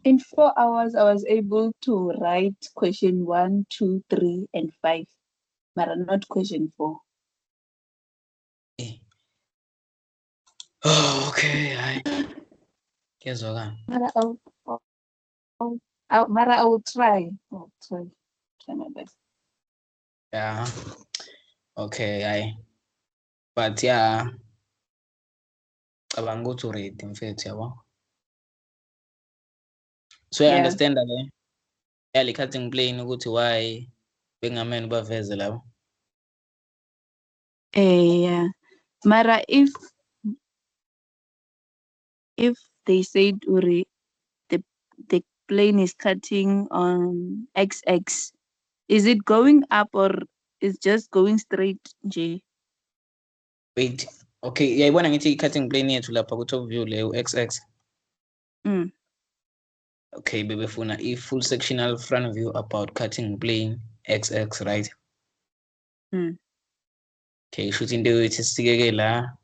In 4 hours, I was able to write question 1, 2, 3, and 5, but not question 4. Oh, okay, hayi. Kezwakala. Mara, I will try. I'll try. Try my best. Yeah. Okay, hayi. But yeah, cabanga ukuthi uready mfethu yabo. So I Yeah. understand ke yale cutting plane ukuthi why bengamele baveze labo. Yeah. Mara, if they said Uri, the plane is cutting on XX, is it going up or is just going straight, J? Wait. Okay, yayibona ngithi i-cutting plane yethu lapha ku-top view le u-XX. Okay, bebefuna i-full sectional front view about cutting plane XX, right? Okay, shuthi into yokuthi isikeke la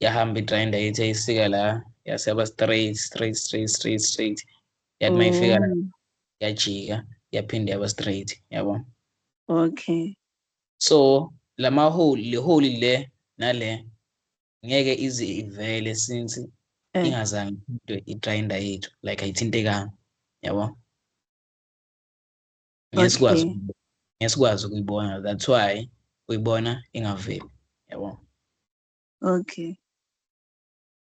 yahamba i-grinder yethu yayisika la yaseba straight yathi mayifika la yajika yaphinde yaba straight yabo. Okay. So le hole le nale ngeke ize ivele since ingazange into i-grinder yethu like ayithintekanga yabo. Ngesikwazi ukuyibona, that's why uyibona ingaveli yabo. Okay.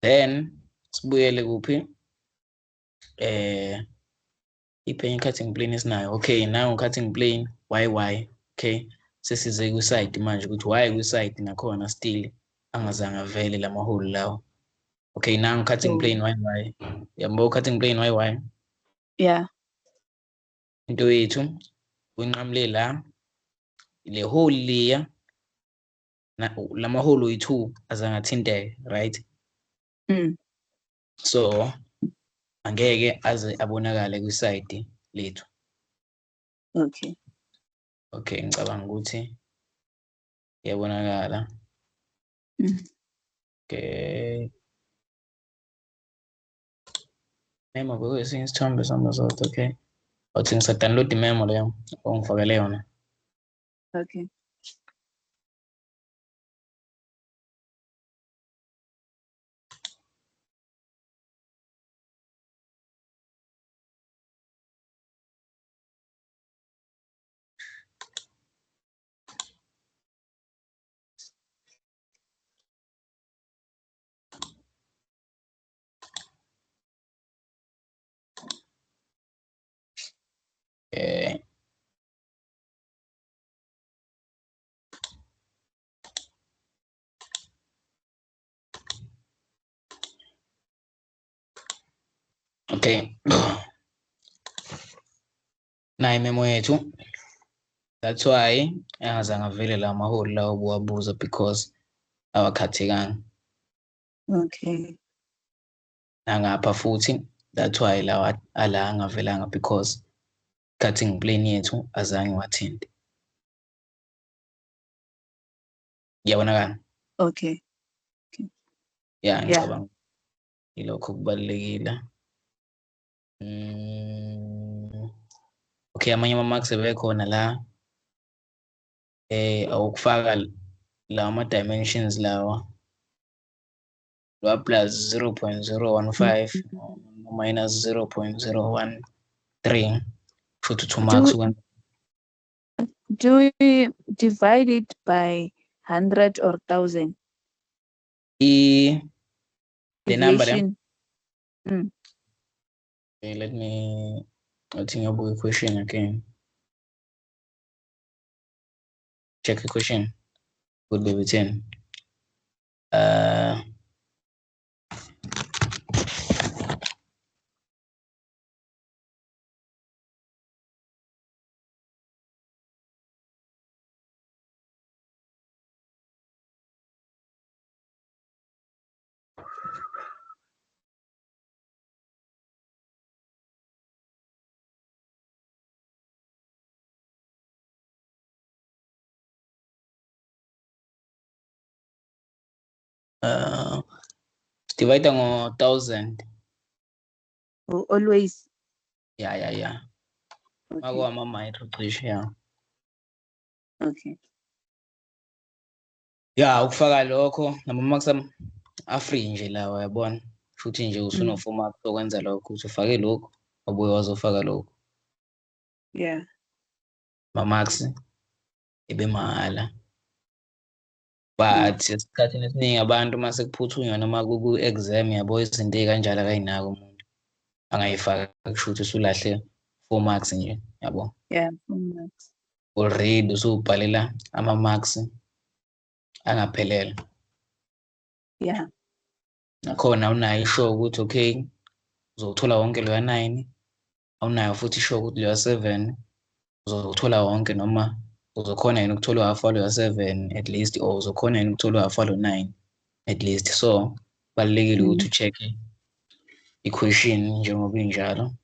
Then sibuyele kuphi i-penny cutting plane esinayo. Okay, now cutting plane YY. Okay, sesize kwi-side manje ukuthi why kwi-side nakhona still angazange avele lamahole lawo. Okay, now cutting plane YY. Yabo cutting plane YY. Yeah. Into yethu uyinqamule la le hole leya lamahole oyi-2 azange athinteke, right? So angeke aze abonakale kwi-side lethu. Okay. Okay, ngicabanga ukuthi iyabonakala. Okay. Memo bekwesinye isithombe sami sodwa, okay. Othi ngisa-download imemo leyo ongifakele yona. Okay. Okay. Okay. Nayi imemo yethu. That's why engazange avele la mahole lawo obuwabuza because awakhathekanga. Okay. Nangapha futhi that's why lawa ala angavelanga because cutting plane yethu azange wathinte. Iyabonakala? Okay. Yeah, ngicabanga ilokho kubalulekile. Okay, amanye ama-marks ebekhona la awukufaka lawa ma-dimensions lawa lwa plus 0.015 minus 0.013 futhi 2 marks. Do we divide it by 100 or 1,000? The number there? Okay, let me, I think I'll book a question again. Check the question. Would be written. Divide ngo 1,000. Always. Yeah. Okay. Makwama-micro cishe, yeah. Okay. Ya, ukufaka lokho nama-marks a-free nje lawa yabona. Kushuthi nje usuno-4 marks okwenza lokho, uthi ufake lokhu, wabuye wazofaka lokhu. Yeah. Ma-marks ebe mahhala. But esikhathini esiningi abantu uma sekuphuthunywa noma ku-exam yabo izinto ey'kanjalo akayinaki umuntu. Angayifaka kushuthi usulahle 4 marks nje, yabo. Yeah. 4 marks. Already usubhalela ama-marks angaphelele. Yeah. Nakhona awunayo ishow ukuthi okay uzothola wonke loya 9, awunayo futhi ishow ukuthi loya 7 uzothola wonke noma uzokhona yini ukuthola half waloya 7 at least, or uzokhona yini ukuthola half walo 9 at least. So kubalulekile ukuthi ucheck-e i-question njengoba injalo.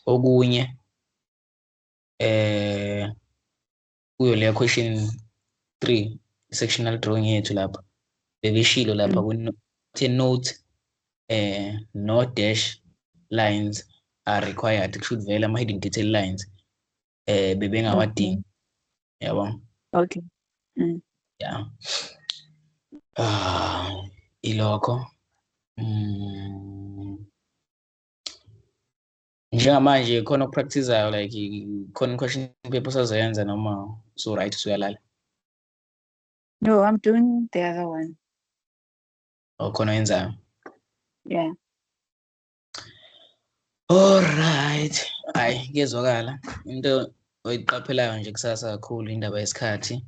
Okunye kuyo leya question 3 sectional drawing yethu lapha bebeshilo lapha kuthe note no dash lines are required, kusho ukuthi vele ama-hidden detail lines bebengawadingi, yabo. Okay. Yeah. Ilokho. Njengamanje khona okupractice-ayo like khona i-question paper osazoyenza noma so-right usuyalala? No, I'm doing the other one. Or khona oyenzayo? Yeah. Alright. Hayi, kuyezwakala. Into oyiqaphelayo nje kusasa kakhulu indaba yesikhathi.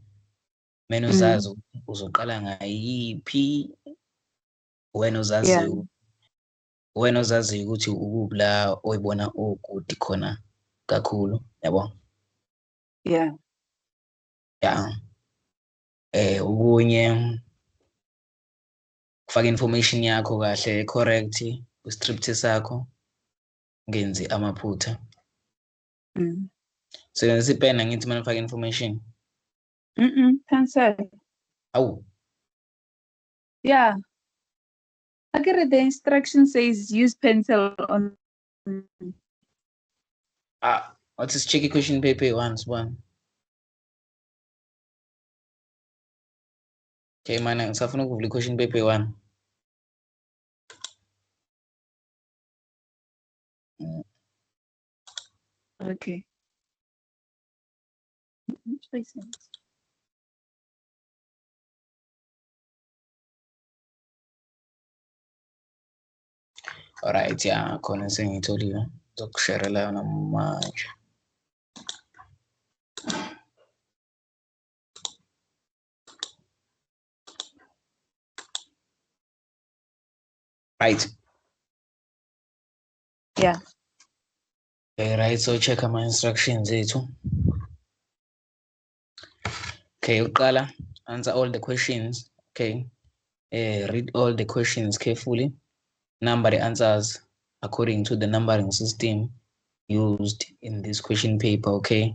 Kumele uzazi ukuthi uzoqala ngayiphi. Wena uzaziyo ukuthi ukuphi la oyibona ukuthi khona kakhulu, yabo. Yeah. Yeah. Okunye kufaka information yakho kahle correct ku-script sakho, ungenzi amaphutha. Sebenzisa ipena ngithi uma nifaka information. Pencil. Awu. Yeah. Akere the instruction says use pencil on. Let's check the question paper once. Okay, man, ngisafuna ukuvula question paper 1. Okay. Alright, yeah, khona sengitholile. Zokushare yona manje. Right. Yeah. Okay, right, so check my instructions zethu. Okay, uqala, answer all the questions. Okay. Read all the questions carefully. Number the answers according to the numbering system used in this question paper, okay?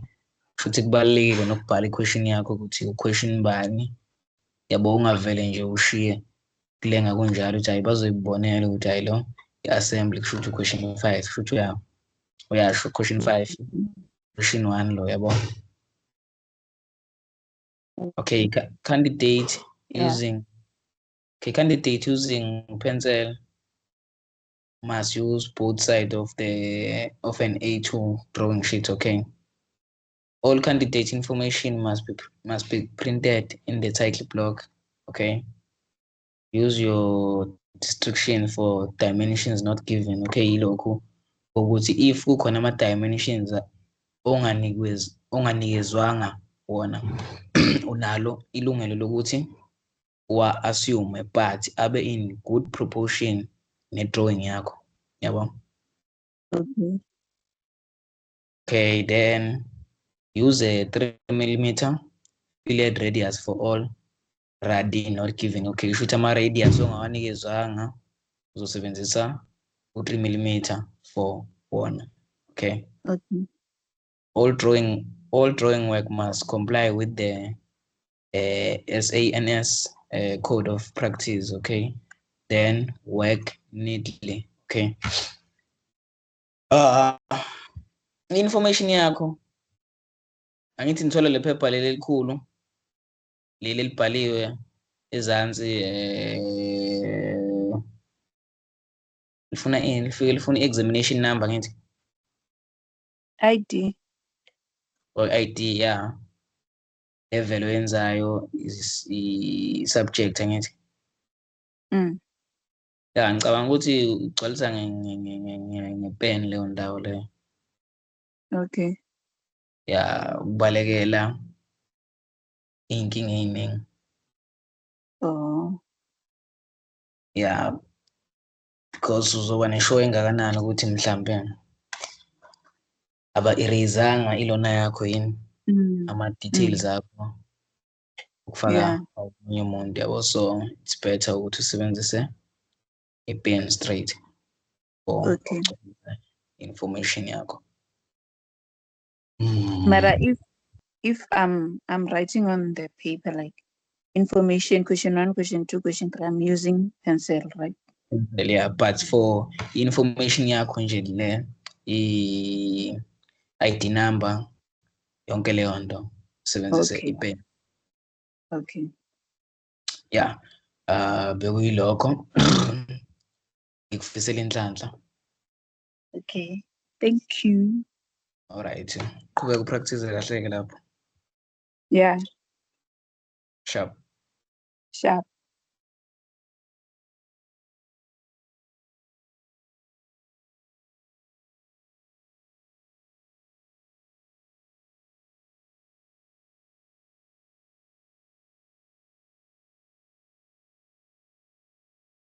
Futhi kubalulekile nokubhala i-question yakho ukuthi u-question bani. Yabo ungavele nje ushiye kulenga kunjalo ukuthi hayi bazoyibonela ukuthi hayi lo i-assembly kusho ukuthi question 5, kusho ukuthi uyasho question 5, question 1 lo, yabo. Okay, candidate using pencil must use both sides of an A2 drawing sheet, okay? All candidate information must be printed in the title block, okay? Use your description for dimensions not given, okay? Ilokhu ukuthi if kukhona ama-dimensions onganikezwanga wona unalo ilungelo lokuthi wa-assume but abe in good proportion ne-drawing yakho, yabo. Okay, then use a 3mm fillet radius for all radi not given, okay? Kusho ukuthi ama-radius ongawanikezwanga uzosebenzisa u-3mm for wona, okay? All drawing work must comply with the SANS code of practice, okay? Then work neatly Okay. Information yakho angithi ngithola le phepha leli elikhulu leli elibhaliwe ezansi lifuna ini lifike lifuna i-examination number ngithi ID. or ID ya level oyenzayo i-subject angithi ya ngicabanga ukuthi ugcwalisa ngepen leyo ndawo leyo Okay. ya ukubalekela iy'nkinga ey'ningi Oh. ya because uzoba neshow engakanani ukuthi mhlampe aba-erasanga ilona yakho yini ama-details akho ukufaka omunye umuntu yabo, so it's better ukuthi usebenzise i-pen straight for Okay. information yakho. Mara if I'm writing on the paper like information question 1, question 2, question 3, I'm using pencil, right? Yeah, but for information yakho nje le i-ID number yonke leyo nto usebenzise Okay. i-pen. Okay. Yeah. Bekuyilokho ngikufisela inhlanhla. Okay. Thank you. Alright. Qhubeka upractice kahle ke lapho. Yeah. Sharp. Sharp.